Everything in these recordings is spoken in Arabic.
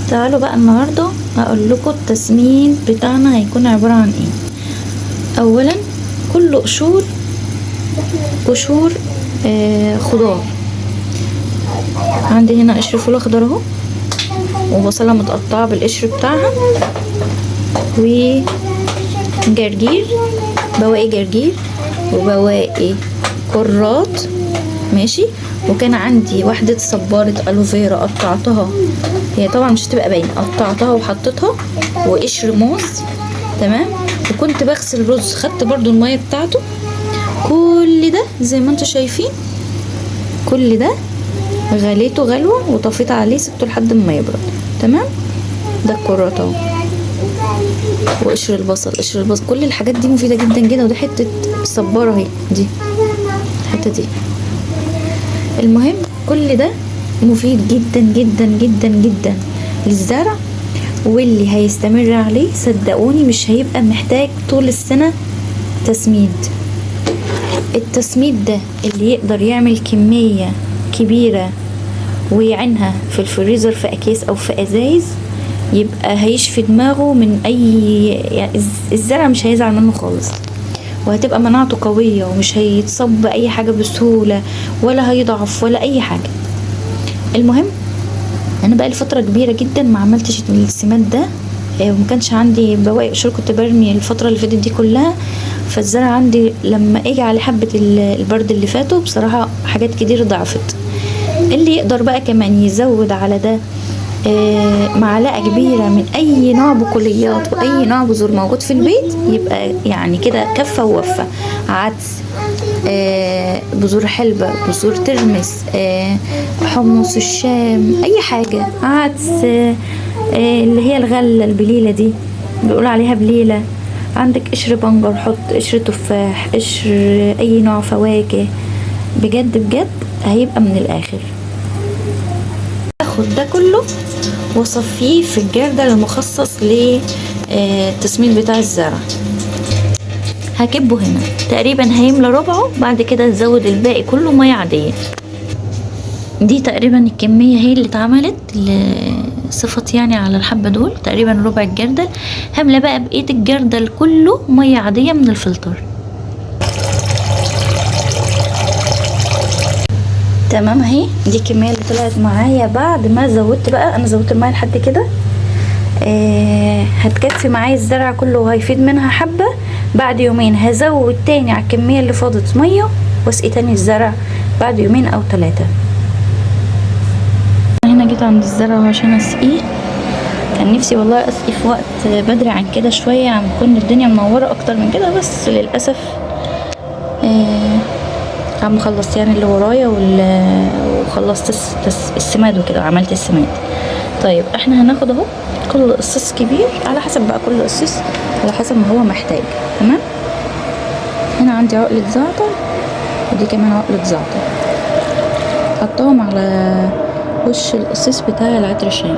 تعالوا بقى النهارده هقول لكم التسمين بتاعنا هيكون عباره عن ايه. اولا كل قشور خضار. عندي هنا قشر فول اخضر اهو، وبصله متقطعه بالقشر بتاعها، وجرجير، بواقي جرجير وبواقي كرات، ماشي. وكان عندي واحدة صبارة الوفيرا قطعتها، هي طبعا مش هتبقى باينة، قطعتها وحطيتها، وقشر موز، تمام. وكنت بغسل رز، خدت برضو المية بتاعته. كل ده زي ما انتوا شايفين، كل ده غليته غلوة وطفيت عليه، سبته لحد ما يبرد، تمام. ده الكرات اهو، وقشر البصل، كل الحاجات دي مفيدة جدا جدا. ودي حتة صبارة اهي، دي الحتة دي. المهم كل ده مفيد جدا جدا جدا جدا للزرع، واللي هيستمر عليه صدقوني مش هيبقى محتاج طول السنة تسميد. التسميد ده اللي يقدر يعمل كمية كبيرة ويعينها في الفريزر في اكياس او في ازايز، يبقى هيشفي دماغه من اي، يعني الزرع مش هيزعل منه خالص، وهتبقى مناعته قوية، ومش هيتصاب بأي حاجة بسهولة، ولا هيضعف ولا أي حاجة. المهم أنا بقى لفترة كبيرة جدا ما عملتش السماد ده، وما كانش عندي بواقي قشور، كنت برمي الفترة اللي فاتت دي كلها. فالزرع عندي لما اجي على حبة البرد اللي فاتوا بصراحة حاجات كتير ضعفت. اللي يقدر بقى كمان يزود على ده معلقة كبيرة من أي نوع بقوليات وأي نوع بذور موجود في البيت، يبقى يعني كده كفة ووفة. عدس، بذور حلبة، بذور ترمس، حمص الشام، أي حاجة، عدس، اللي هي الغلة البليلة دي بيقول عليها بليلة. عندك قشر بنجر، حط قشر تفاح، قشر أي نوع فواكه، بجد بجد هيبقى من الآخر. اخد ده كله واصفيه في الجردل المخصص للتسميد بتاع الزرع. هكبه هنا تقريبا هيملى ربعه، بعد كده نزود الباقي كله ميه عاديه. دي تقريبا الكميه هي اللي اتعملت لصفت يعني على الحبه دول، تقريبا ربع الجردل. هملى بقى بقيه الجردل كله ميه عاديه من الفلتر. تمام اهي، دي الكميه اللي طلعت معايا بعد ما زودت بقى. انا زودت الميه لحد كده، هتكفي معايا الزرع كله وهيفيد منها حبه. بعد يومين هزود تاني على الكميه اللي فاضت ميه، واسقي تاني الزرع بعد يومين او 3. هنا جيت عند الزرع عشان اسقيه. كان نفسي والله اسقي في وقت بدري عن كده شويه، عم تكون الدنيا منوره اكتر من كده، بس للاسف عم خلصت يعني اللي ورايا وخلصت السماد وكده، وعملت السماد. طيب احنا هناخد اهو كل قصاص كبير على حسب بقى، كل قصاص على حسب ما هو محتاج، تمام. هنا عندي عقلة زعتر، ودي كمان عقلة زعتر، حطهم على وش القصاص بتاع العطر الشام،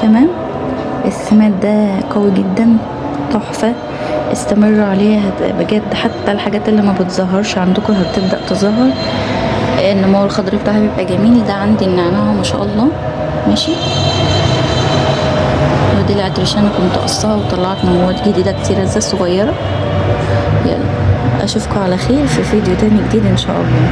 تمام. السماد ده قوي جدا، تحفة، استمروا عليها بجد. حتى الحاجات اللي ما بتظهرش عندكم هتبدأ تظهر، النمو الخضري بتاعها بيبقى جميل. ده عندي النعناع ما شاء الله، ماشي. ودي العطرشانة كنت قصها وطلعت نموات جديدة كتيرة زي الصغيرة. يلا اشوفكم على خير في فيديو تاني جديد ان شاء الله.